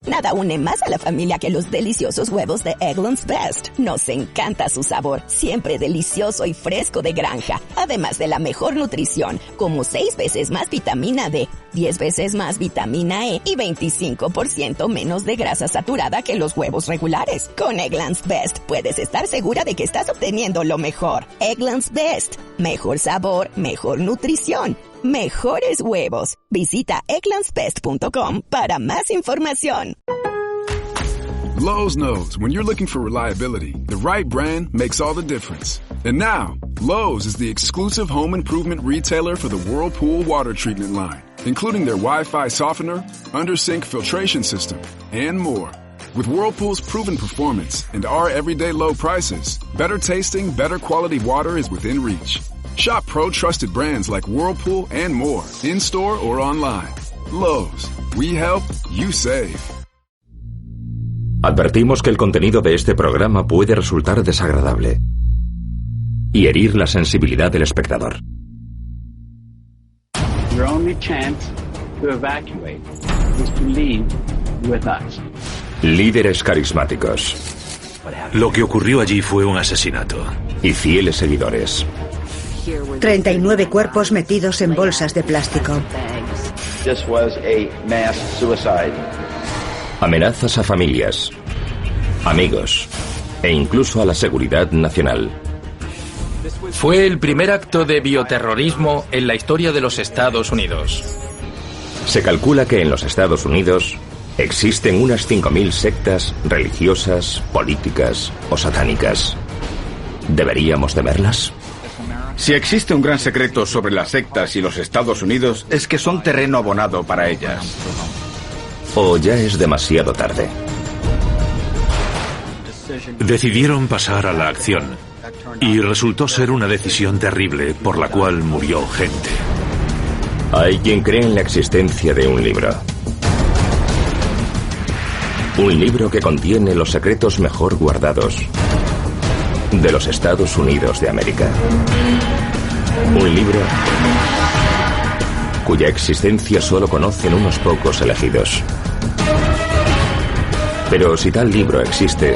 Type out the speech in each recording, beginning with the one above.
Nada une más a la familia que los deliciosos huevos de Eggland's Best. Nos encanta su sabor, siempre delicioso y fresco de granja. Además de la mejor nutrición, como 6 veces más vitamina D, 10 veces más vitamina E y 25% menos de grasa saturada que los huevos regulares. Con Eggland's Best puedes estar segura de que estás obteniendo lo mejor. Eggland's Best. Mejor sabor, mejor nutrición, mejores huevos. Visita egglandsbest.com para más información. Lowe's knows when you're looking for reliability, the right brand makes all the difference. And now, Lowe's is the exclusive home improvement retailer for the Whirlpool water treatment line, including their Wi-Fi softener, under-sink filtration system, and more. With Whirlpool's proven performance and our everyday low prices, better tasting, better quality water is within reach. Shop pro-trusted brands like Whirlpool and more, in-store or online. Lowe's, we help, you save. Advertimos que el contenido de este programa puede resultar desagradable y herir la sensibilidad del espectador. Your only chance to evacuate is to leave with us. Líderes carismáticos. Lo que ocurrió allí fue un asesinato. Y fieles seguidores. 39 cuerpos metidos en bolsas de plástico. This was a mass suicide. Amenazas a familias, amigos e incluso a la seguridad nacional. Fue el primer acto de bioterrorismo en la historia de los Estados Unidos. Se calcula que en los Estados Unidos existen unas 5.000 sectas religiosas, políticas o satánicas. ¿Deberíamos temerlas? Si existe un gran secreto sobre las sectas y los Estados Unidos, es que son terreno abonado para ellas. ¿O ya es demasiado tarde? Decidieron pasar a la acción y resultó ser una decisión terrible por la cual murió gente. Hay quien cree en la existencia de un libro. Un libro que contiene los secretos mejor guardados de los Estados Unidos de América. Un libro cuya existencia solo conocen unos pocos elegidos. Pero si tal libro existe,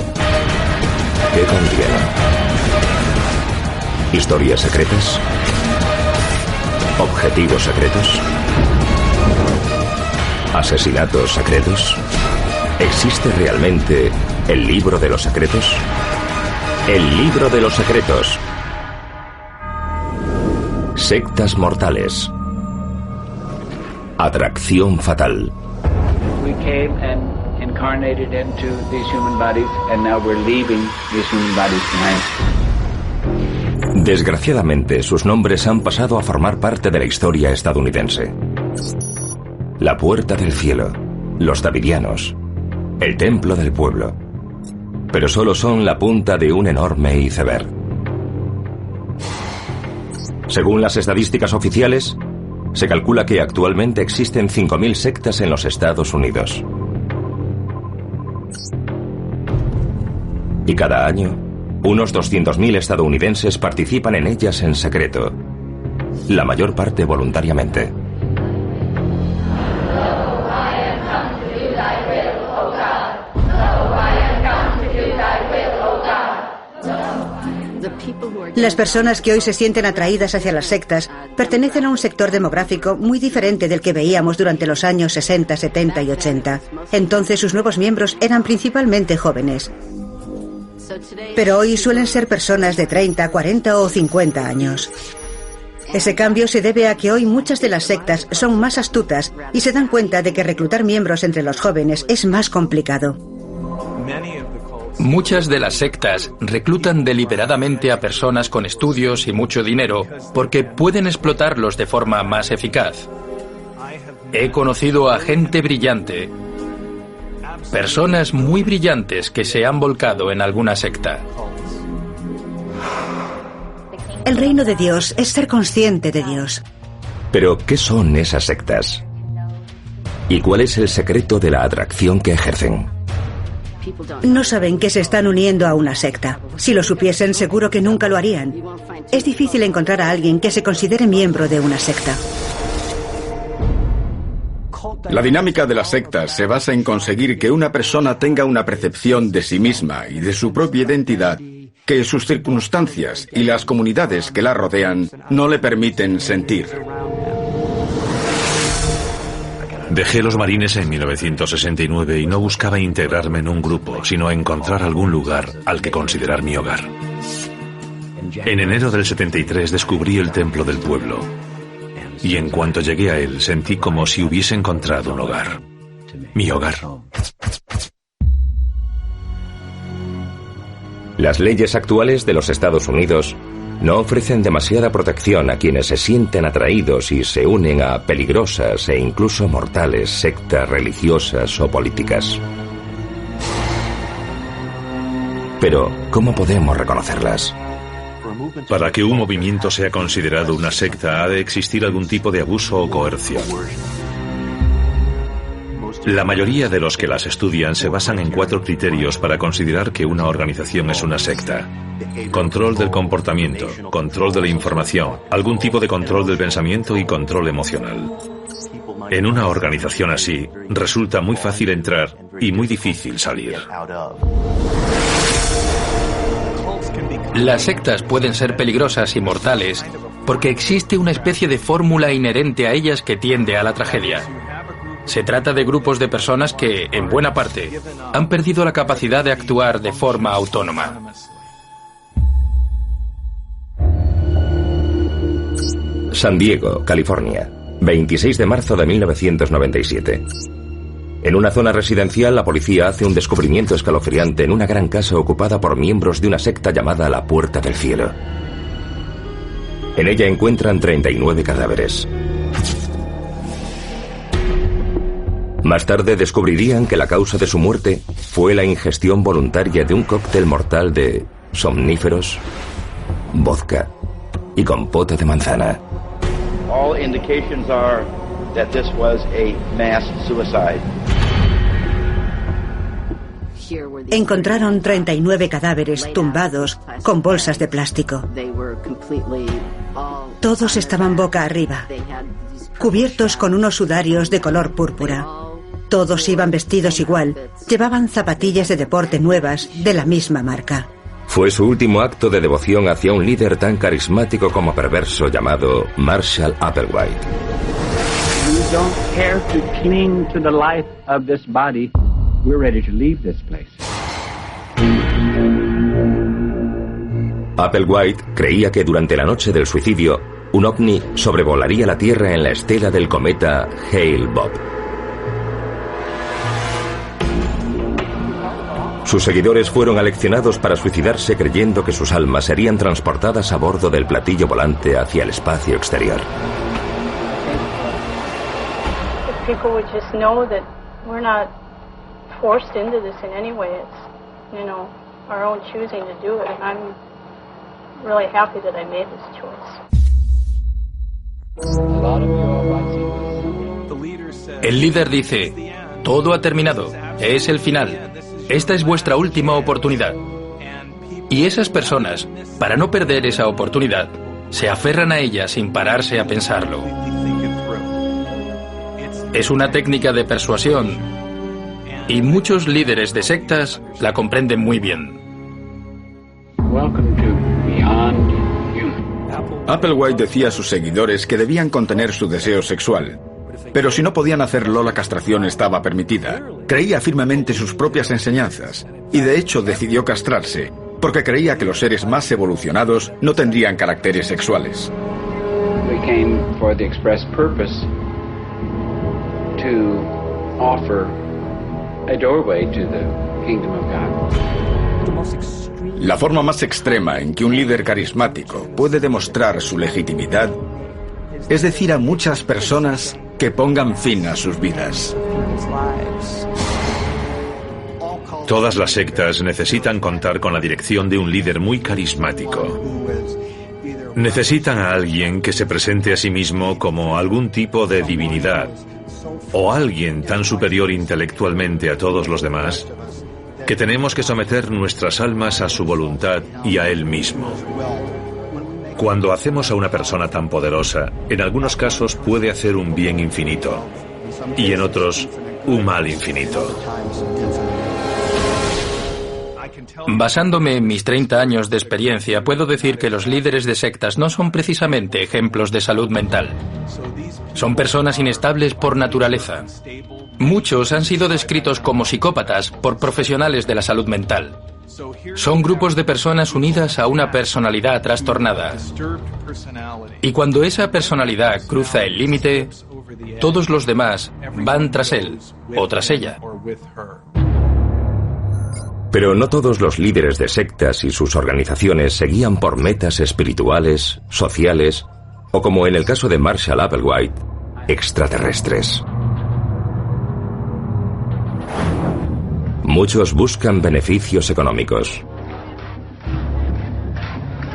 ¿qué contiene? ¿Historias secretas? ¿Objetivos secretos? ¿Asesinatos secretos? ¿Existe realmente el libro de los secretos? El libro de los secretos. Sectas mortales. Atracción fatal. We came and incarnated into these human bodies and now we're leaving these human bodies behind. Desgraciadamente, sus nombres han pasado a formar parte de la historia estadounidense. La Puerta del Cielo, los Davidianos, el Templo del Pueblo. Pero solo son la punta de un enorme iceberg. Según las estadísticas oficiales, se calcula que actualmente existen 5.000 sectas en los Estados Unidos. Y cada año, unos 200.000 estadounidenses participan en ellas en secreto, la mayor parte voluntariamente. Las personas que hoy se sienten atraídas hacia las sectas pertenecen a un sector demográfico muy diferente del que veíamos durante los años 60, 70 y 80. Entonces sus nuevos miembros eran principalmente jóvenes. Pero hoy suelen ser personas de 30, 40 o 50 años. Ese cambio se debe a que hoy muchas de las sectas son más astutas y se dan cuenta de que reclutar miembros entre los jóvenes es más complicado. Muchas de las sectas reclutan deliberadamente a personas con estudios y mucho dinero porque pueden explotarlos de forma más eficaz. He conocido a gente brillante, personas muy brillantes que se han volcado en alguna secta. El reino de Dios es ser consciente de Dios. Pero, ¿qué son esas sectas? ¿Y cuál es el secreto de la atracción que ejercen? No saben que se están uniendo a una secta. Si lo supiesen, seguro que nunca lo harían. Es difícil encontrar a alguien que se considere miembro de una secta. La dinámica de las sectas se basa en conseguir que una persona tenga una percepción de sí misma y de su propia identidad que sus circunstancias y las comunidades que la rodean no le permiten sentir. Dejé los marines en 1969 y no buscaba integrarme en un grupo, sino encontrar algún lugar al que considerar mi hogar. En enero del 73 descubrí el templo del pueblo. Y en cuanto llegué a él, sentí como si hubiese encontrado un hogar. Mi hogar. Las leyes actuales de los Estados Unidos no ofrecen demasiada protección a quienes se sienten atraídos y se unen a peligrosas e incluso mortales sectas religiosas o políticas. Pero, ¿cómo podemos reconocerlas? Para que un movimiento sea considerado una secta, ha de existir algún tipo de abuso o coerción. La mayoría de los que las estudian se basan en 4 criterios para considerar que una organización es una secta. Control del comportamiento, control de la información, algún tipo de control del pensamiento y control emocional. En una organización así, resulta muy fácil entrar y muy difícil salir. Las sectas pueden ser peligrosas y mortales porque existe una especie de fórmula inherente a ellas que tiende a la tragedia. Se trata de grupos de personas que, en buena parte, han perdido la capacidad de actuar de forma autónoma. San Diego, California, 26 de marzo de 1997. En una zona residencial, la policía hace un descubrimiento escalofriante en una gran casa ocupada por miembros de una secta llamada la Puerta del Cielo. En ella encuentran 39 cadáveres. Más tarde descubrirían que la causa de su muerte fue la ingestión voluntaria de un cóctel mortal de somníferos, vodka y compota de manzana. All indications are that this was a mass suicide. Encontraron 39 cadáveres tumbados con bolsas de plástico. Todos estaban boca arriba, cubiertos con unos sudarios de color púrpura. Todos iban vestidos igual, llevaban zapatillas de deporte nuevas de la misma marca. Fue su último acto de devoción hacia un líder tan carismático como perverso llamado Marshall Applewhite. We don't care to cling to the life of this body. We're ready to leave this place. Applewhite creía que durante la noche del suicidio, un ovni sobrevolaría la Tierra en la estela del cometa Hale-Bopp. Sus seguidores fueron aleccionados para suicidarse creyendo que sus almas serían transportadas a bordo del platillo volante hacia el espacio exterior. People would just know that we're not forced into this in any way. It's, you know, our own choosing to do it. And I'm really happy that I made this choice. El líder dice, todo ha terminado, es el final. Esta es vuestra última oportunidad. Y esas personas, para no perder esa oportunidad, se aferran a ella sin pararse a pensarlo. Es una técnica de persuasión y muchos líderes de sectas la comprenden muy bien. Applewhite decía a sus seguidores que debían contener su deseo sexual. Pero si no podían hacerlo, la castración estaba permitida. Creía firmemente sus propias enseñanzas y de hecho decidió castrarse, porque creía que los seres más evolucionados no tendrían caracteres sexuales. We came for the express purpose to offer a doorway to the kingdom of God. La forma más extrema en que un líder carismático puede demostrar su legitimidad es decir a muchas personas que pongan fin a sus vidas. Todas las sectas necesitan contar con la dirección de un líder muy carismático. Necesitan a alguien que se presente a sí mismo como algún tipo de divinidad o alguien tan superior intelectualmente a todos los demás que tenemos que someter nuestras almas a su voluntad y a él mismo. Cuando hacemos a una persona tan poderosa, en algunos casos puede hacer un bien infinito, y en otros un mal infinito. Basándome en mis 30 años de experiencia, puedo decir que los líderes de sectas no son precisamente ejemplos de salud mental. Son personas inestables por naturaleza. Muchos han sido descritos como psicópatas por profesionales de la salud mental. Son grupos de personas unidas a una personalidad trastornada. Y cuando esa personalidad cruza el límite, todos los demás van tras él o tras ella. Pero no todos los líderes de sectas y sus organizaciones seguían por metas espirituales, sociales o, como en el caso de Marshall Applewhite, extraterrestres. Muchos buscan beneficios económicos.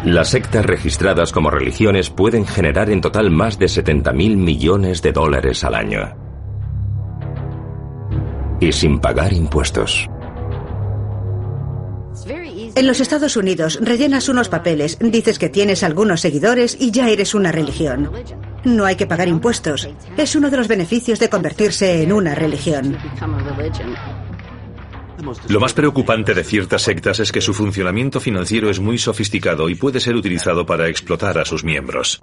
Las sectas registradas como religiones pueden generar en total más de 70.000 millones de dólares al año. Y sin pagar impuestos. En los Estados Unidos rellenas unos papeles, dices que tienes algunos seguidores y ya eres una religión. No hay que pagar impuestos. Es uno de los beneficios de convertirse en una religión. Lo más preocupante de ciertas sectas es que su funcionamiento financiero es muy sofisticado y puede ser utilizado para explotar a sus miembros.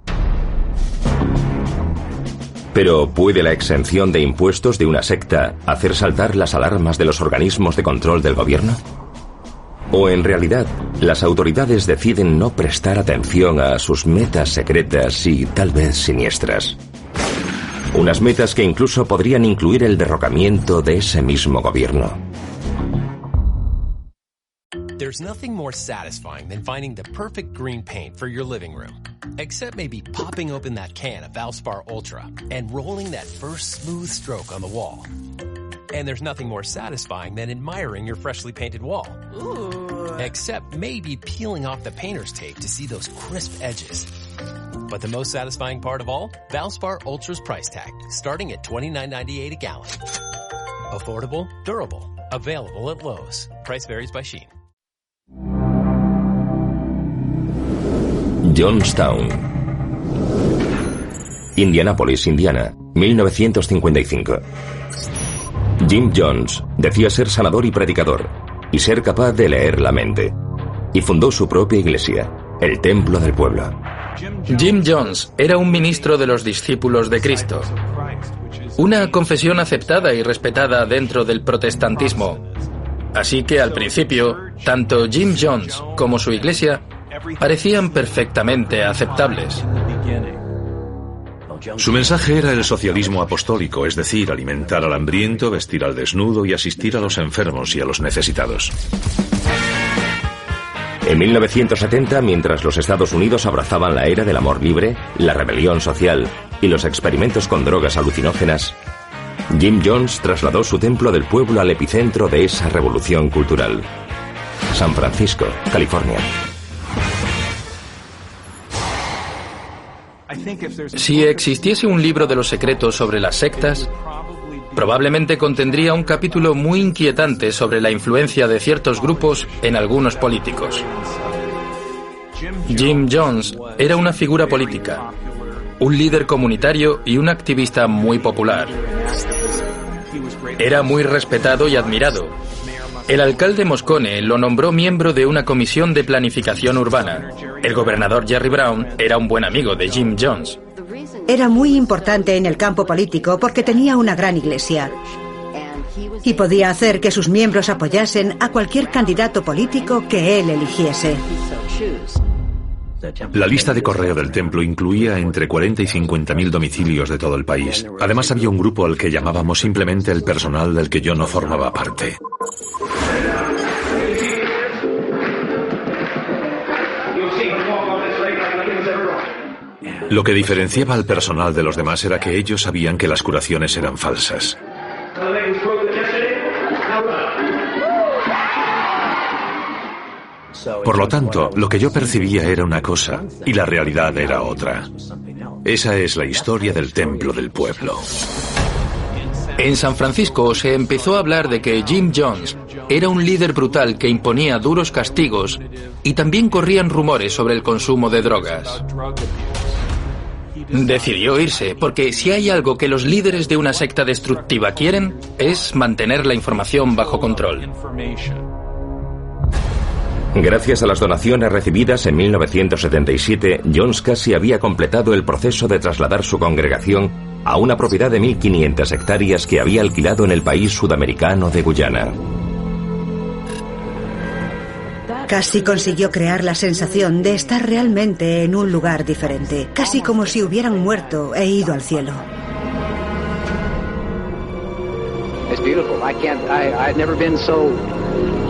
Pero ¿puede la exención de impuestos de una secta hacer saltar las alarmas de los organismos de control del gobierno? ¿O en realidad las autoridades deciden no prestar atención a sus metas secretas y tal vez siniestras? Unas metas que incluso podrían incluir el derrocamiento de ese mismo gobierno. There's nothing more satisfying than finding the perfect green paint for your living room. Except maybe popping open that can of Valspar Ultra and rolling that first smooth stroke on the wall. And there's nothing more satisfying than admiring your freshly painted wall. Ooh. Except maybe peeling off the painter's tape to see those crisp edges. But the most satisfying part of all? Valspar Ultra's price tag, starting at $29.98 a gallon. Affordable, durable, available at Lowe's. Price varies by Shein. Johnstown, Indianápolis, Indiana, 1955. Jim Jones decía ser sanador y predicador, y ser capaz de leer la mente, y fundó su propia iglesia, el Templo del Pueblo. Jim Jones era un ministro de los discípulos de Cristo, una confesión aceptada y respetada dentro del protestantismo. Así que al principio, tanto Jim Jones como su iglesia parecían perfectamente aceptables. Su mensaje era el socialismo apostólico, es decir, alimentar al hambriento, vestir al desnudo y asistir a los enfermos y a los necesitados. En 1970, mientras los Estados Unidos abrazaban la era del amor libre, la rebelión social y los experimentos con drogas alucinógenas, Jim Jones trasladó su Templo del Pueblo al epicentro de esa revolución cultural. San Francisco, California. Si existiese un libro de los secretos sobre las sectas, probablemente contendría un capítulo muy inquietante sobre la influencia de ciertos grupos en algunos políticos. Jim Jones era una figura política, un líder comunitario y un activista muy popular. Era muy respetado y admirado. El alcalde Moscone lo nombró miembro de una comisión de planificación urbana. El gobernador Jerry Brown era un buen amigo de Jim Jones. Era muy importante en el campo político porque tenía una gran iglesia y podía hacer que sus miembros apoyasen a cualquier candidato político que él eligiese. La lista de correo del templo incluía entre 40 y 50.000 domicilios de todo el país. Además, había un grupo al que llamábamos simplemente el personal del que yo no formaba parte. Lo que diferenciaba al personal de los demás era que ellos sabían que las curaciones eran falsas. Por lo tanto, lo que yo percibía era una cosa y la realidad era otra. Esa es la historia del Templo del Pueblo. En San Francisco se empezó a hablar de que Jim Jones era un líder brutal que imponía duros castigos y también corrían rumores sobre el consumo de drogas. Decidió irse, porque si hay algo que los líderes de una secta destructiva quieren, es mantener la información bajo control. Gracias a las donaciones recibidas en 1977, Jones casi había completado el proceso de trasladar su congregación a una propiedad de 1.500 hectáreas que había alquilado en el país sudamericano de Guyana. Casi consiguió crear la sensación de estar realmente en un lugar diferente, casi como si hubieran muerto e ido al cielo. It's beautiful. I've never been so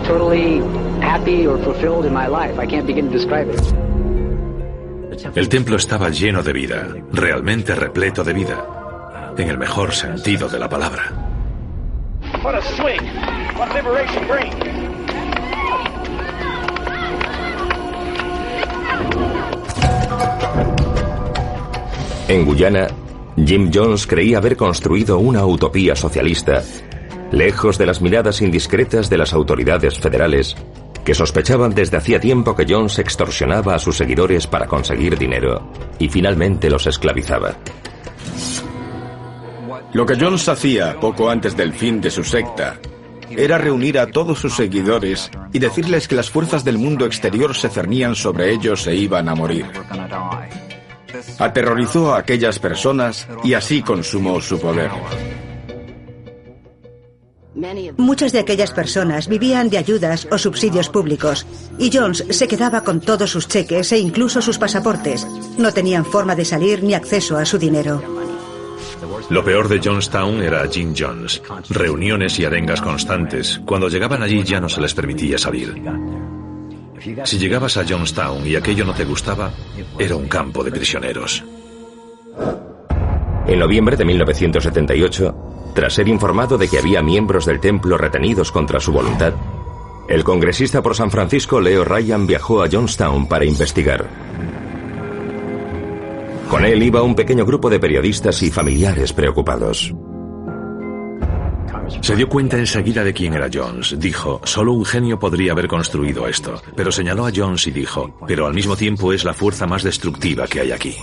totally happy or fulfilled in my life. I can't begin to describe it. El templo estaba lleno de vida, realmente repleto de vida, en el mejor sentido de la palabra. What a swing! What liberation brings! En Guyana, Jim Jones creía haber construido una utopía socialista, lejos de las miradas indiscretas de las autoridades federales, que sospechaban desde hacía tiempo que Jones extorsionaba a sus seguidores para conseguir dinero y finalmente los esclavizaba. Lo que Jones hacía poco antes del fin de su secta era reunir a todos sus seguidores y decirles que las fuerzas del mundo exterior se cernían sobre ellos e iban a morir. Aterrorizó a aquellas personas y así consumó su poder. Muchas de aquellas personas vivían de ayudas o subsidios públicos, y Jones se quedaba con todos sus cheques e incluso sus pasaportes. No tenían forma de salir ni acceso a su dinero. Lo peor de Jonestown era Jim Jones. Reuniones y arengas constantes. Cuando llegaban allí ya no se les permitía salir. Si llegabas a Jonestown y aquello no te gustaba, era un campo de prisioneros. En noviembre de 1978, tras ser informado de que había miembros del templo retenidos contra su voluntad, el congresista por San Francisco Leo Ryan viajó a Jonestown para investigar. Con él iba un pequeño grupo de periodistas y familiares preocupados. Se dio cuenta enseguida de quién era Jones. Dijo, solo un genio podría haber construido esto. Pero señaló a Jones y dijo, pero al mismo tiempo es la fuerza más destructiva que hay aquí.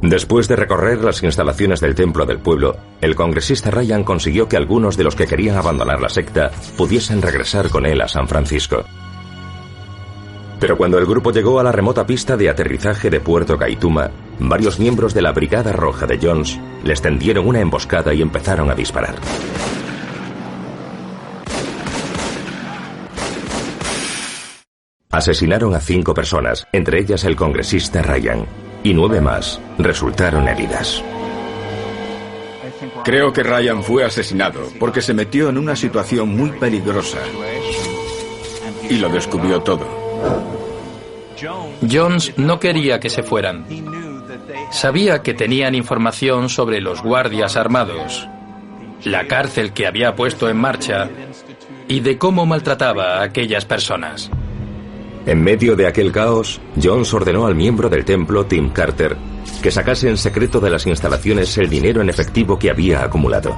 Después de recorrer las instalaciones del Templo del Pueblo, el congresista Ryan consiguió que algunos de los que querían abandonar la secta pudiesen regresar con él a San Francisco. Pero cuando el grupo llegó a la remota pista de aterrizaje de Puerto Kaituma, varios miembros de la Brigada Roja de Jones les tendieron una emboscada y empezaron a disparar. Asesinaron a 5 personas, entre ellas el congresista Ryan, y 9 más resultaron heridas. Creo que Ryan fue asesinado porque se metió en una situación muy peligrosa y lo descubrió todo. Jones no quería que se fueran. Sabía que tenían información sobre los guardias armados, la cárcel que había puesto en marcha y de cómo maltrataba a aquellas personas. En medio de aquel caos, Jones ordenó al miembro del templo, Tim Carter, que sacase en secreto de las instalaciones el dinero en efectivo que había acumulado.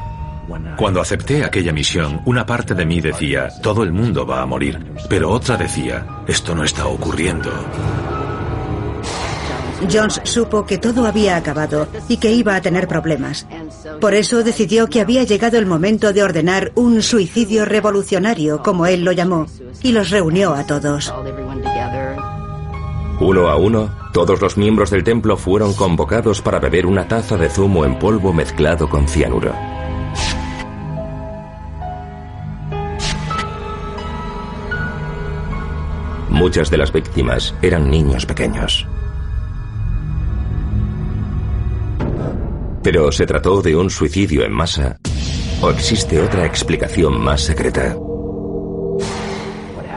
Cuando acepté aquella misión, una parte de mí decía, todo el mundo va a morir, pero otra decía, esto no está ocurriendo. Jones supo que todo había acabado y que iba a tener problemas. Por eso decidió que había llegado el momento de ordenar un suicidio revolucionario, como él lo llamó, y los reunió a todos. Uno a uno, todos los miembros del templo fueron convocados para beber una taza de zumo en polvo mezclado con cianuro. Muchas de las víctimas eran niños pequeños. ¿Pero se trató de un suicidio en masa? ¿O existe otra explicación más secreta?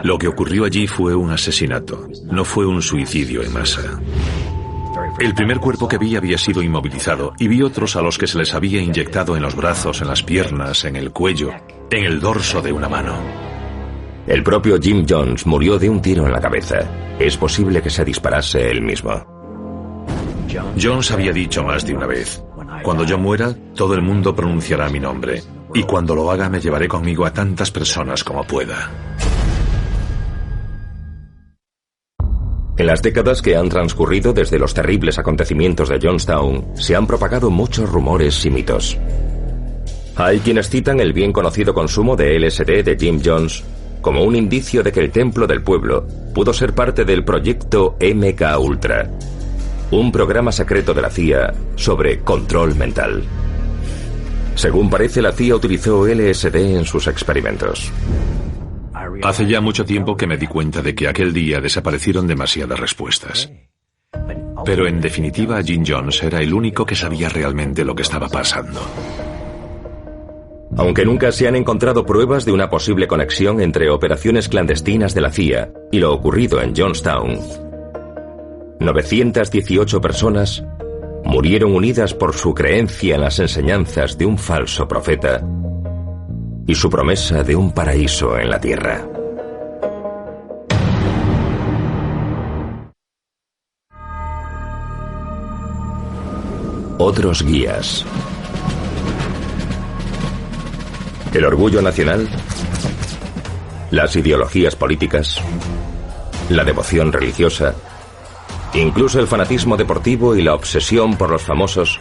Lo que ocurrió allí fue un asesinato, no fue un suicidio en masa. El primer cuerpo que vi había sido inmovilizado y vi otros a los que se les había inyectado en los brazos, en las piernas, en el cuello, en el dorso de una mano. El propio Jim Jones murió de un tiro en la cabeza. Es posible que se disparase él mismo. Jones había dicho más de una vez, cuando yo muera, todo el mundo pronunciará mi nombre, y cuando lo haga me llevaré conmigo a tantas personas como pueda. En las décadas que han transcurrido desde los terribles acontecimientos de Jonestown, se han propagado muchos rumores y mitos. Hay quienes citan el bien conocido consumo de LSD de Jim Jones como un indicio de que el Templo del Pueblo pudo ser parte del proyecto MK Ultra, un programa secreto de la CIA sobre control mental. Según parece, la CIA utilizó LSD en sus experimentos. Hace ya mucho tiempo que me di cuenta de que aquel día desaparecieron demasiadas respuestas. Pero en definitiva, Jim Jones era el único que sabía realmente lo que estaba pasando. Aunque nunca se han encontrado pruebas de una posible conexión entre operaciones clandestinas de la CIA y lo ocurrido en Jonestown, 918 personas murieron unidas por su creencia en las enseñanzas de un falso profeta y su promesa de un paraíso en la tierra. Otros guías. El orgullo nacional, las ideologías políticas, la devoción religiosa, incluso el fanatismo deportivo y la obsesión por los famosos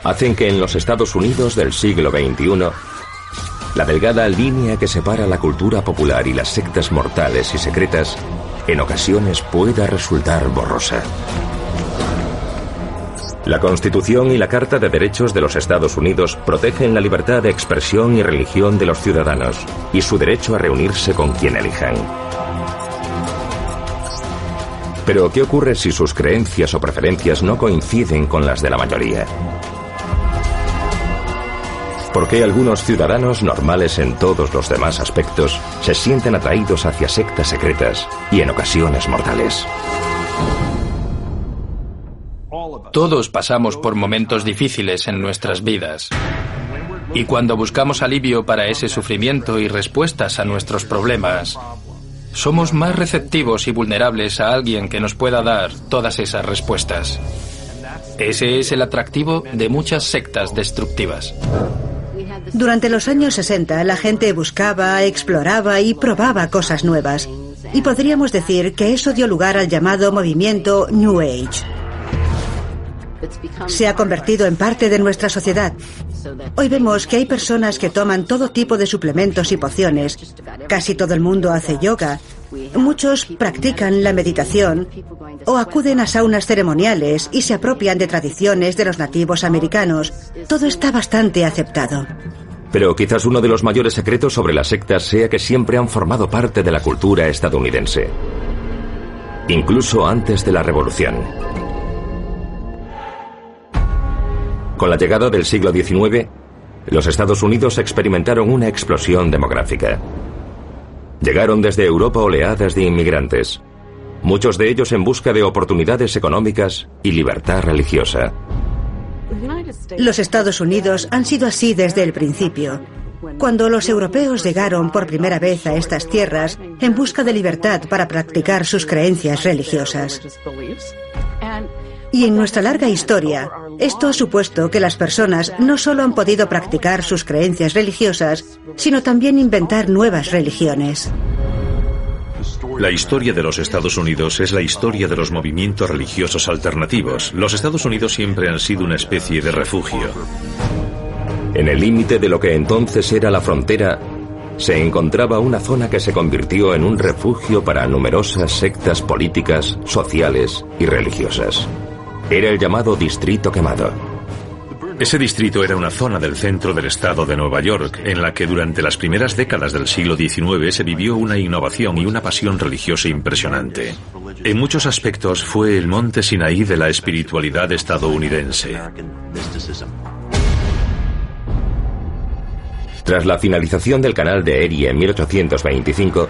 hacen que en los Estados Unidos del siglo XXI la delgada línea que separa la cultura popular y las sectas mortales y secretas en ocasiones pueda resultar borrosa. La Constitución y la Carta de Derechos de los Estados Unidos protegen la libertad de expresión y religión de los ciudadanos y su derecho a reunirse con quien elijan. Pero, ¿qué ocurre si sus creencias o preferencias no coinciden con las de la mayoría? ¿Por qué algunos ciudadanos normales en todos los demás aspectos se sienten atraídos hacia sectas secretas y en ocasiones mortales? Todos pasamos por momentos difíciles en nuestras vidas. Y cuando buscamos alivio para ese sufrimiento y respuestas a nuestros problemas, somos más receptivos y vulnerables a alguien que nos pueda dar todas esas respuestas. Ese es el atractivo de muchas sectas destructivas. Durante los años 60, la gente buscaba, exploraba y probaba cosas nuevas. Y podríamos decir que eso dio lugar al llamado movimiento New Age. Se ha convertido en parte de nuestra sociedad. Hoy vemos que hay personas que toman todo tipo de suplementos y pociones. Casi todo el mundo hace yoga. Muchos practican la meditación o acuden a saunas ceremoniales y se apropian de tradiciones de los nativos americanos. Todo está bastante aceptado. Pero quizás uno de los mayores secretos sobre las sectas sea que siempre han formado parte de la cultura estadounidense, incluso antes de la Revolución. Con la llegada del siglo XIX, los Estados Unidos experimentaron una explosión demográfica. Llegaron desde Europa oleadas de inmigrantes, muchos de ellos en busca de oportunidades económicas y libertad religiosa. Los Estados Unidos han sido así desde el principio. Cuando los europeos llegaron por primera vez a estas tierras en busca de libertad para practicar sus creencias religiosas. Y en nuestra larga historia, esto ha supuesto que las personas no solo han podido practicar sus creencias religiosas, sino también inventar nuevas religiones. La historia de los Estados Unidos es la historia de los movimientos religiosos alternativos. Los Estados Unidos siempre han sido una especie de refugio. En el límite de lo que entonces era la frontera, se encontraba una zona que se convirtió en un refugio para numerosas sectas políticas, sociales y religiosas. Era el llamado Distrito Quemado. Ese distrito era una zona del centro del estado de Nueva York, en la que durante las primeras décadas del siglo XIX se vivió una innovación y una pasión religiosa impresionante. En muchos aspectos fue el monte Sinaí de la espiritualidad estadounidense. Tras la finalización del canal de Erie en 1825,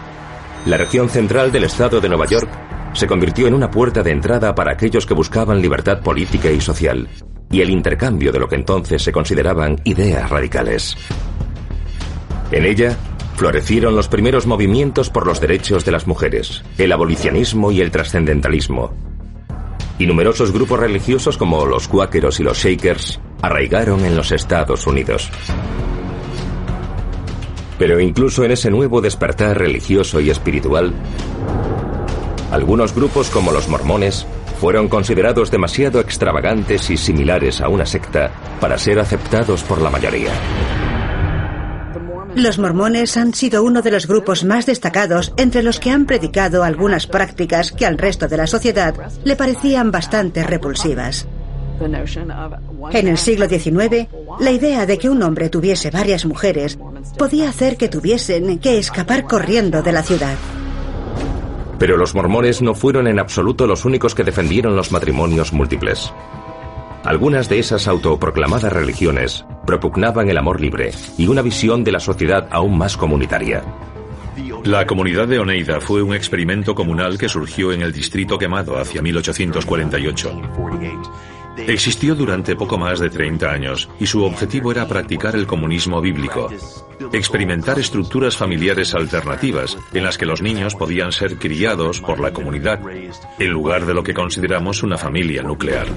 la región central del estado de Nueva York se convirtió en una puerta de entrada para aquellos que buscaban libertad política y social, y el intercambio de lo que entonces se consideraban ideas radicales. En ella florecieron los primeros movimientos por los derechos de las mujeres, el abolicionismo y el trascendentalismo. Y numerosos grupos religiosos como los cuáqueros y los Shakers arraigaron en los Estados Unidos. Pero incluso en ese nuevo despertar religioso y espiritual, Algunos grupos, como los mormones, fueron considerados demasiado extravagantes y similares a una secta para ser aceptados por la mayoría. Los mormones han sido uno de los grupos más destacados entre los que han predicado algunas prácticas que al resto de la sociedad le parecían bastante repulsivas. En el siglo XIX, la idea de que un hombre tuviese varias mujeres podía hacer que tuviesen que escapar corriendo de la ciudad. Pero los mormones no fueron en absoluto los únicos que defendieron los matrimonios múltiples. Algunas de esas autoproclamadas religiones propugnaban el amor libre y una visión de la sociedad aún más comunitaria. La comunidad de Oneida fue un experimento comunal que surgió en el Distrito Quemado hacia 1848. Existió durante poco más de 30 años y su objetivo era practicar el comunismo bíblico, experimentar estructuras familiares alternativas en las que los niños podían ser criados por la comunidad, en lugar de lo que consideramos una familia nuclear.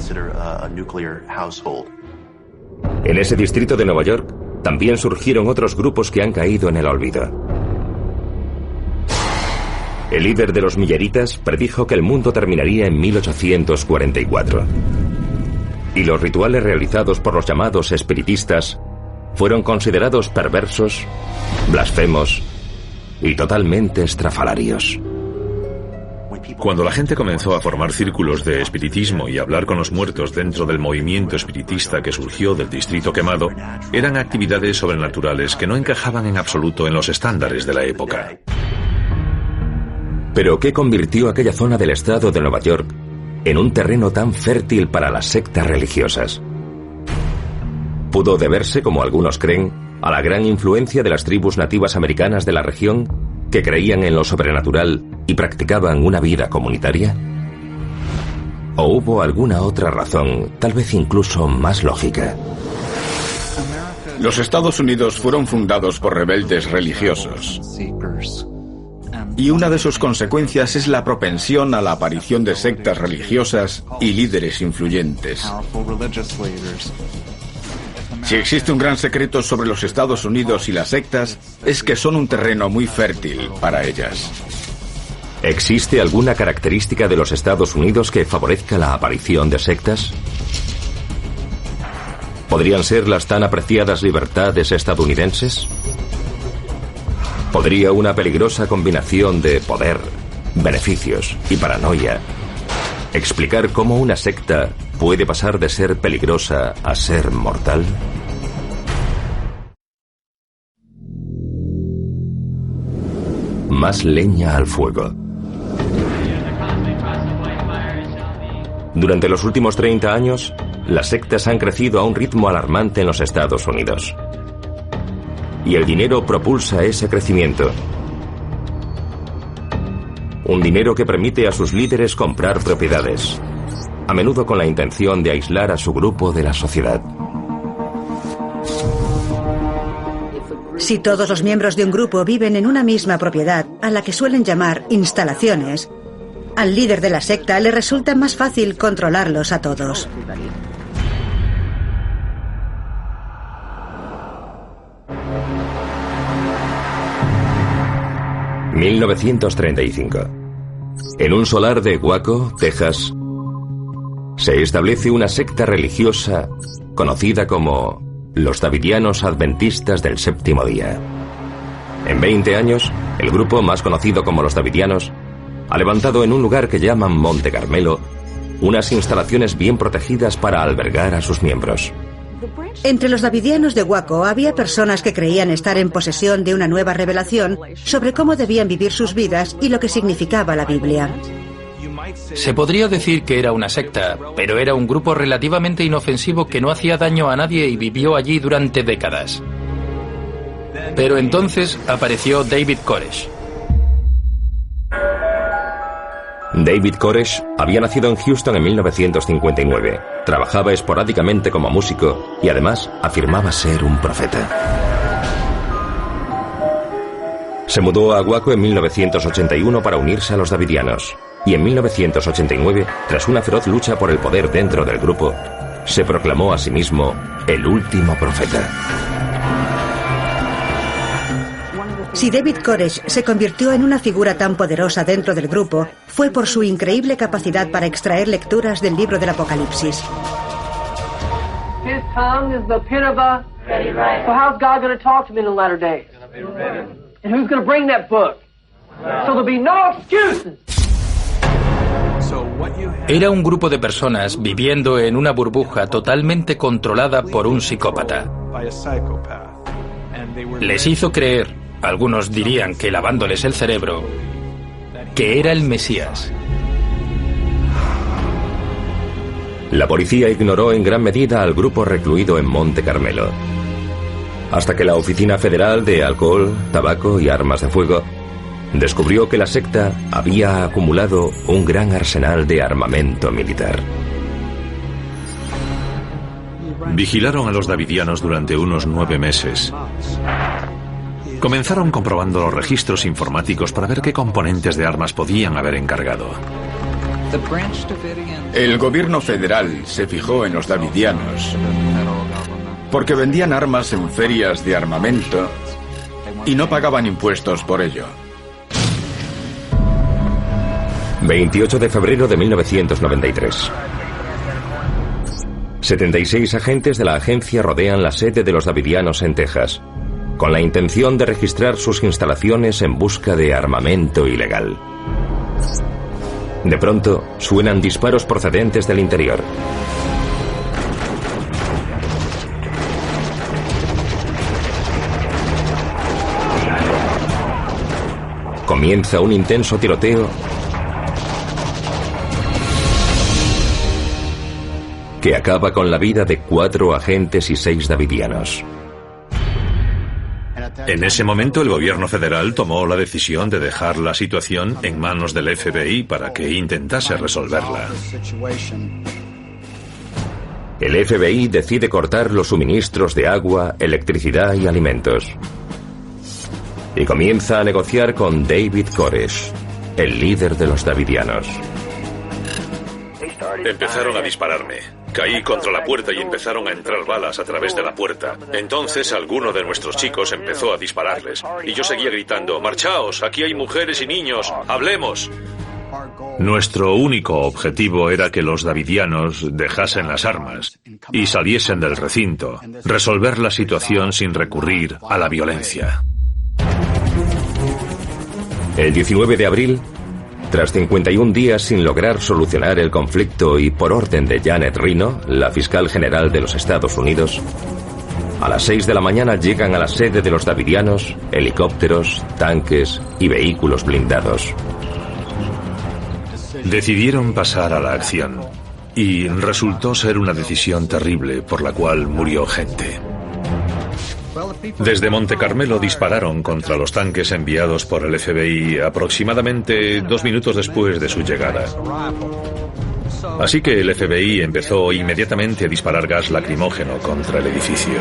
En ese distrito de Nueva York también surgieron otros grupos que han caído en el olvido. El líder de los Milleritas predijo que el mundo terminaría en 1844. Y los rituales realizados por los llamados espiritistas fueron considerados perversos, blasfemos y totalmente estrafalarios. Cuando la gente comenzó a formar círculos de espiritismo y hablar con los muertos dentro del movimiento espiritista que surgió del Distrito Quemado, eran actividades sobrenaturales que no encajaban en absoluto en los estándares de la época. ¿Pero qué convirtió aquella zona del estado de Nueva York en un terreno tan fértil para las sectas religiosas? ¿Pudo deberse, como algunos creen, a la gran influencia de las tribus nativas americanas de la región que creían en lo sobrenatural y practicaban una vida comunitaria? ¿O hubo alguna otra razón, tal vez incluso más lógica? Los Estados Unidos fueron fundados por rebeldes religiosos. Y una de sus consecuencias es la propensión a la aparición de sectas religiosas y líderes influyentes. Si existe un gran secreto sobre los Estados Unidos y las sectas, es que son un terreno muy fértil para ellas. ¿Existe alguna característica de los Estados Unidos que favorezca la aparición de sectas? ¿Podrían ser las tan apreciadas libertades estadounidenses? ¿Podría una peligrosa combinación de poder, beneficios y paranoia explicar cómo una secta puede pasar de ser peligrosa a ser mortal? Más leña al fuego. Durante los últimos 30 años, las sectas han crecido a un ritmo alarmante en los Estados Unidos. Y el dinero propulsa ese crecimiento. Un dinero que permite a sus líderes comprar propiedades, a menudo con la intención de aislar a su grupo de la sociedad. Si todos los miembros de un grupo viven en una misma propiedad, a la que suelen llamar instalaciones, al líder de la secta le resulta más fácil controlarlos a todos. ...1935... En un solar de Waco, Texas, se establece una secta religiosa conocida como los Davidianos Adventistas del Séptimo Día. En 20 años, el grupo, más conocido como los Davidianos, ha levantado en un lugar que llaman Monte Carmelo unas instalaciones bien protegidas para albergar a sus miembros. Entre los davidianos de Waco había personas que creían estar en posesión de una nueva revelación sobre cómo debían vivir sus vidas y lo que significaba la Biblia. Se podría decir que era una secta, pero era un grupo relativamente inofensivo que no hacía daño a nadie y vivió allí durante décadas. Pero entonces apareció David Koresh. David Koresh había nacido en Houston en 1959. Trabajaba esporádicamente como músico y además afirmaba ser un profeta. Se mudó a Waco en 1981 para unirse a los Davidianos. Y en 1989, tras una feroz lucha por el poder dentro del grupo, se proclamó a sí mismo el último profeta. Si David Koresh se convirtió en una figura tan poderosa dentro del grupo, fue por su increíble capacidad para extraer lecturas del libro del Apocalipsis. His tongue is the pen of a... So how's God going to talk to me in the latter days? And who's going to bring that book? So there'll be no excuses. Era un grupo de personas viviendo en una burbuja totalmente controlada por un psicópata. Les hizo creer, algunos dirían que lavándoles el cerebro, que era el Mesías. La policía ignoró en gran medida al grupo recluido en Monte Carmelo, hasta que la Oficina Federal de Alcohol, Tabaco y Armas de Fuego descubrió que la secta había acumulado un gran arsenal de armamento militar. Vigilaron a los davidianos durante unos 9 meses. Comenzaron comprobando los registros informáticos para ver qué componentes de armas podían haber encargado. El gobierno federal se fijó en los davidianos porque vendían armas en ferias de armamento y no pagaban impuestos por ello. 28 de febrero de 1993. 76 agentes de la agencia rodean la sede de los davidianos en Texas, con la intención de registrar sus instalaciones en busca de armamento ilegal. De pronto, suenan disparos procedentes del interior. Comienza un intenso tiroteo que acaba con la vida de 4 agentes y 6 davidianos. En ese momento el gobierno federal tomó la decisión de dejar la situación en manos del FBI para que intentase resolverla. El FBI decide cortar los suministros de agua, electricidad y alimentos. Y comienza a negociar con David Koresh, el líder de los davidianos. Empezaron a dispararme. Caí contra la puerta y empezaron a entrar balas a través de la puerta. Entonces alguno de nuestros chicos empezó a dispararles. Y yo seguía gritando, «¡Marchaos! Aquí hay mujeres y niños! ¡Hablemos!». Nuestro único objetivo era que los davidianos dejasen las armas y saliesen del recinto, resolver la situación sin recurrir a la violencia. El 19 de abril, tras 51 días sin lograr solucionar el conflicto y por orden de Janet Reno, la fiscal general de los Estados Unidos, a las 6 de la mañana llegan a la sede de los davidianos helicópteros, tanques y vehículos blindados. Decidieron pasar a la acción y resultó ser una decisión terrible por la cual murió gente. Desde Monte Carmelo dispararon contra los tanques enviados por el FBI aproximadamente 2 minutos después de su llegada. Así que el FBI empezó inmediatamente a disparar gas lacrimógeno contra el edificio.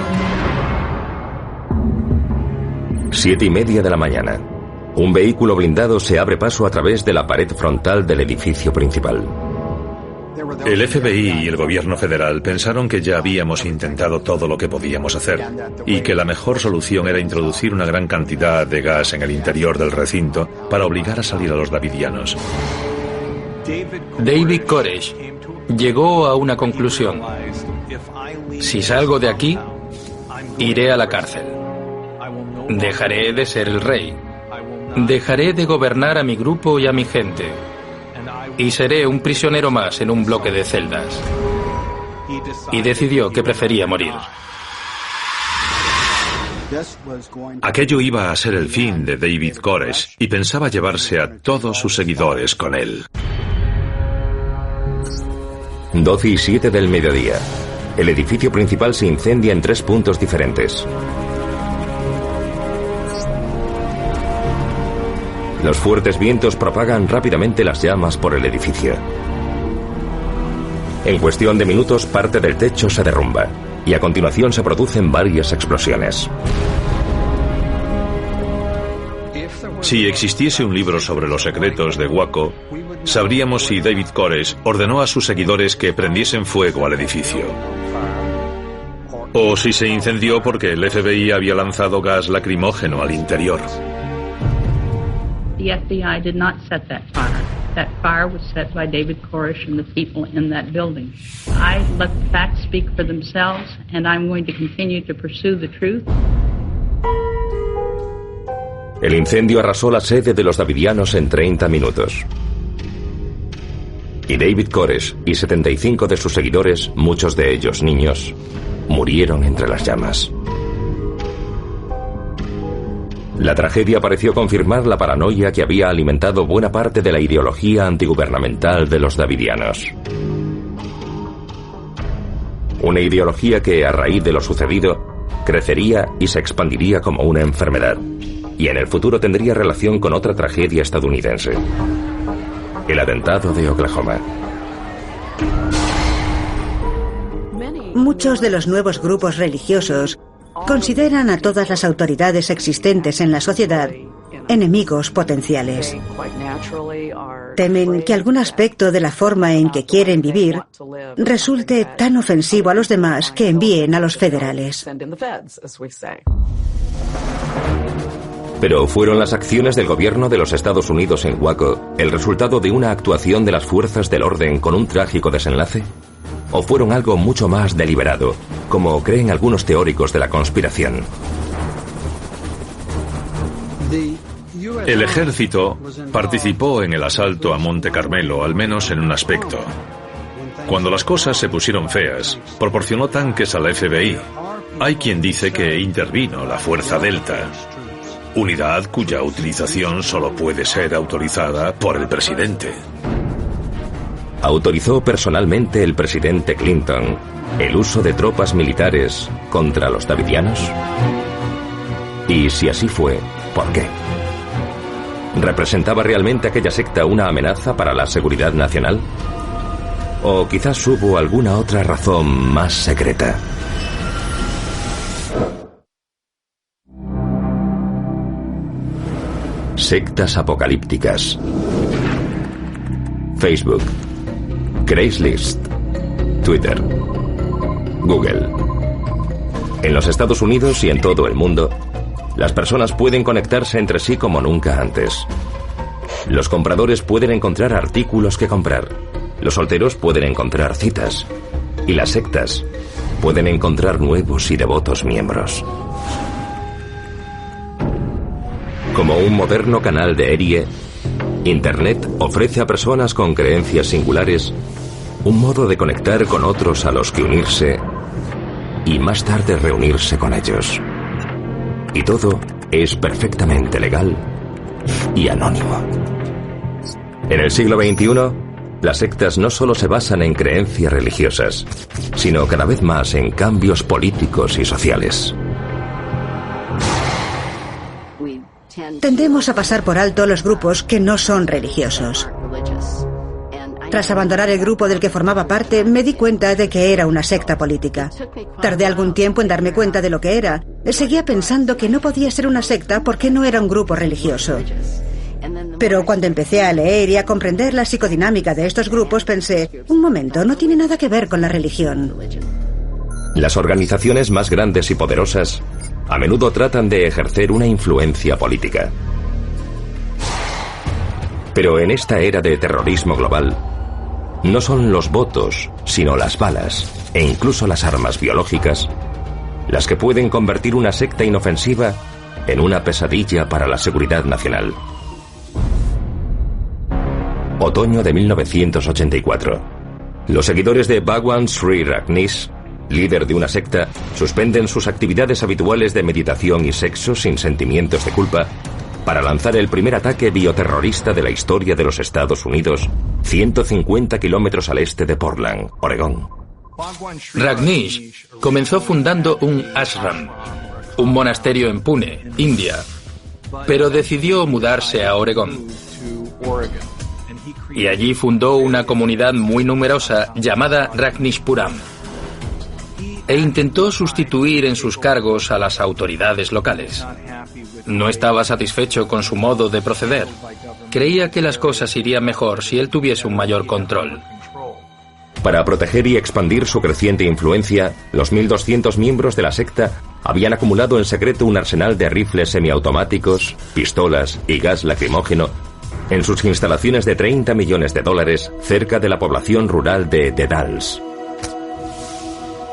7:30 de la mañana. Un vehículo blindado se abre paso a través de la pared frontal del edificio principal. El FBI y el gobierno federal pensaron que ya habíamos intentado todo lo que podíamos hacer y que la mejor solución era introducir una gran cantidad de gas en el interior del recinto para obligar a salir a los davidianos. David Koresh llegó a una conclusión. Si salgo de aquí, iré a la cárcel. Dejaré de ser el rey. Dejaré de gobernar a mi grupo y a mi gente. Y seré un prisionero más en un bloque de celdas. Y decidió que prefería morir. Aquello iba a ser el fin de David Koresh y pensaba llevarse a todos sus seguidores con él. 12:07 del mediodía. El edificio principal se incendia en 3 puntos diferentes. Los fuertes vientos propagan rápidamente las llamas por el edificio. En cuestión de minutos, parte del techo se derrumba y a continuación se producen varias explosiones. Si existiese un libro sobre los secretos de Waco, sabríamos si David Koresh ordenó a sus seguidores que prendiesen fuego al edificio. O si se incendió porque el FBI había lanzado gas lacrimógeno al interior. the FBI did not set that fire. That fire was set by David Koresh and the people in that building. I let the facts speak for themselves, and I'm going to continue to pursue the truth. El incendio arrasó la sede de los davidianos en 30 minutos. Y David Koresh y 75 de sus seguidores, muchos de ellos niños, murieron entre las llamas. La tragedia pareció confirmar la paranoia que había alimentado buena parte de la ideología antigubernamental de los davidianos. Una ideología que, a raíz de lo sucedido, crecería y se expandiría como una enfermedad, y en el futuro tendría relación con otra tragedia estadounidense: el atentado de Oklahoma. Muchos de los nuevos grupos religiosos consideran a todas las autoridades existentes en la sociedad enemigos potenciales. Temen que algún aspecto de la forma en que quieren vivir resulte tan ofensivo a los demás que envíen a los federales. Pero ¿fueron las acciones del gobierno de los Estados Unidos en Waco el resultado de una actuación de las fuerzas del orden con un trágico desenlace? ¿O fueron algo mucho más deliberado, como creen algunos teóricos de la conspiración? El ejército participó en el asalto a Monte Carmelo, al menos en un aspecto. Cuando las cosas se pusieron feas, proporcionó tanques al FBI. Hay quien dice que intervino la Fuerza Delta, unidad cuya utilización solo puede ser autorizada por el presidente. ¿Autorizó personalmente el presidente Clinton el uso de tropas militares contra los davidianos? Y si así fue, ¿por qué? ¿Representaba realmente aquella secta una amenaza para la seguridad nacional? ¿O quizás hubo alguna otra razón más secreta? Sectas apocalípticas. Facebook, Craigslist, Twitter, Google. En los Estados Unidos y en todo el mundo, las personas pueden conectarse entre sí como nunca antes. Los compradores pueden encontrar artículos que comprar. Los solteros pueden encontrar citas. Y las sectas pueden encontrar nuevos y devotos miembros. Como un moderno canal de Erie, Internet ofrece a personas con creencias singulares un modo de conectar con otros a los que unirse y más tarde reunirse con ellos. Y todo es perfectamente legal y anónimo. En el siglo XXI, las sectas no solo se basan en creencias religiosas, sino cada vez más en cambios políticos y sociales. Tendemos a pasar por alto los grupos que no son religiosos. Tras abandonar el grupo del que formaba parte, me di cuenta de que era una secta política. Tardé algún tiempo en darme cuenta de lo que era. Seguía pensando que no podía ser una secta porque no era un grupo religioso. Pero cuando empecé a leer y a comprender la psicodinámica de estos grupos, pensé, un momento, no tiene nada que ver con la religión. Las organizaciones más grandes y poderosas a menudo tratan de ejercer una influencia política. Pero en esta era de terrorismo global, no son los votos, sino las balas, e incluso las armas biológicas, las que pueden convertir una secta inofensiva en una pesadilla para la seguridad nacional. Otoño de 1984. Los seguidores de Bhagwan Sri Rajneesh, líder de una secta, suspenden sus actividades habituales de meditación y sexo sin sentimientos de culpa para lanzar el primer ataque bioterrorista de la historia de los Estados Unidos, 150 kilómetros al este de Portland, Oregón. Rajneesh comenzó fundando un ashram, un monasterio en Pune, India, pero decidió mudarse a Oregón. Y allí fundó una comunidad muy numerosa llamada Rajneeshpuram. E intentó sustituir en sus cargos a las autoridades locales. No estaba satisfecho con su modo de proceder. Creía que las cosas irían mejor si él tuviese un mayor control. Para proteger y expandir su creciente influencia, los 1.200 miembros de la secta habían acumulado en secreto un arsenal de rifles semiautomáticos, pistolas y gas lacrimógeno en sus instalaciones de $30 millones cerca de la población rural de The Dalles.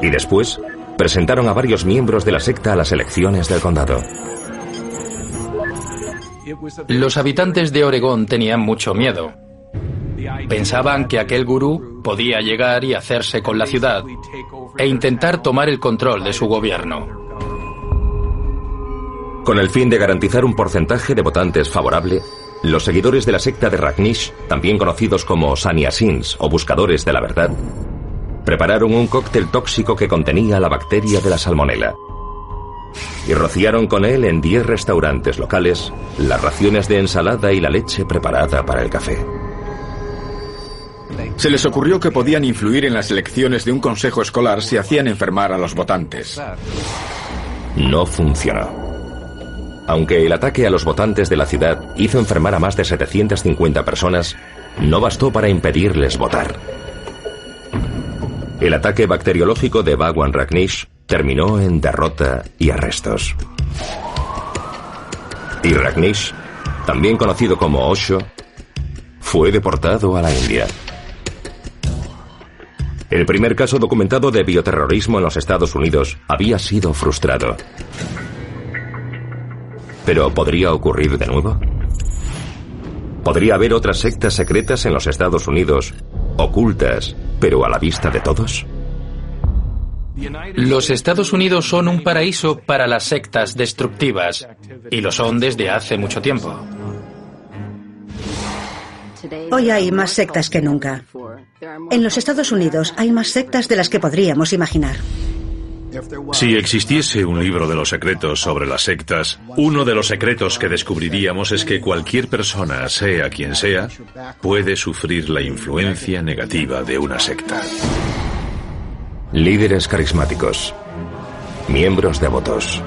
Y después, presentaron a varios miembros de la secta a las elecciones del condado. Los habitantes de Oregón tenían mucho miedo. Pensaban que aquel gurú podía llegar y hacerse con la ciudad e intentar tomar el control de su gobierno. Con el fin de garantizar un porcentaje de votantes favorable, los seguidores de la secta de Rajneesh, también conocidos como Sannyasins o buscadores de la verdad, prepararon un cóctel tóxico que contenía la bacteria de la salmonela y rociaron con él en 10 restaurantes locales las raciones de ensalada y la leche preparada para el café. Se les ocurrió que podían influir en las elecciones de un consejo escolar si hacían enfermar a los votantes. No funcionó. Aunque el ataque a los votantes de la ciudad hizo enfermar a más de 750 personas, no bastó para impedirles votar. El ataque bacteriológico de Bhagwan Rajneesh terminó en derrota y arrestos. Y Rajneesh, también conocido como Osho, fue deportado a la India. El primer caso documentado de bioterrorismo en los Estados Unidos había sido frustrado. ¿Pero podría ocurrir de nuevo? ¿Podría haber otras sectas secretas en los Estados Unidos, ocultas, pero a la vista de todos? Los Estados Unidos son un paraíso para las sectas destructivas, y lo son desde hace mucho tiempo. Hoy hay más sectas que nunca. En los Estados Unidos hay más sectas de las que podríamos imaginar. Si existiese un libro de los secretos sobre las sectas, uno de los secretos que descubriríamos es que cualquier persona, sea quien sea, puede sufrir la influencia negativa de una secta. Líderes carismáticos, miembros devotos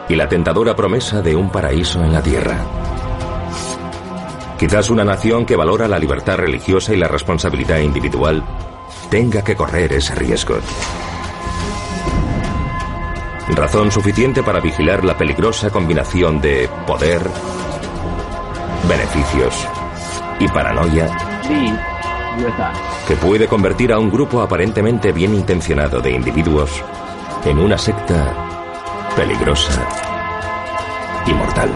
y la tentadora promesa de un paraíso en la tierra. Quizás una nación que valora la libertad religiosa y la responsabilidad individual tenga que correr ese riesgo. Razón suficiente para vigilar la peligrosa combinación de poder, beneficios y paranoia que puede convertir a un grupo aparentemente bien intencionado de individuos en una secta peligrosa y mortal.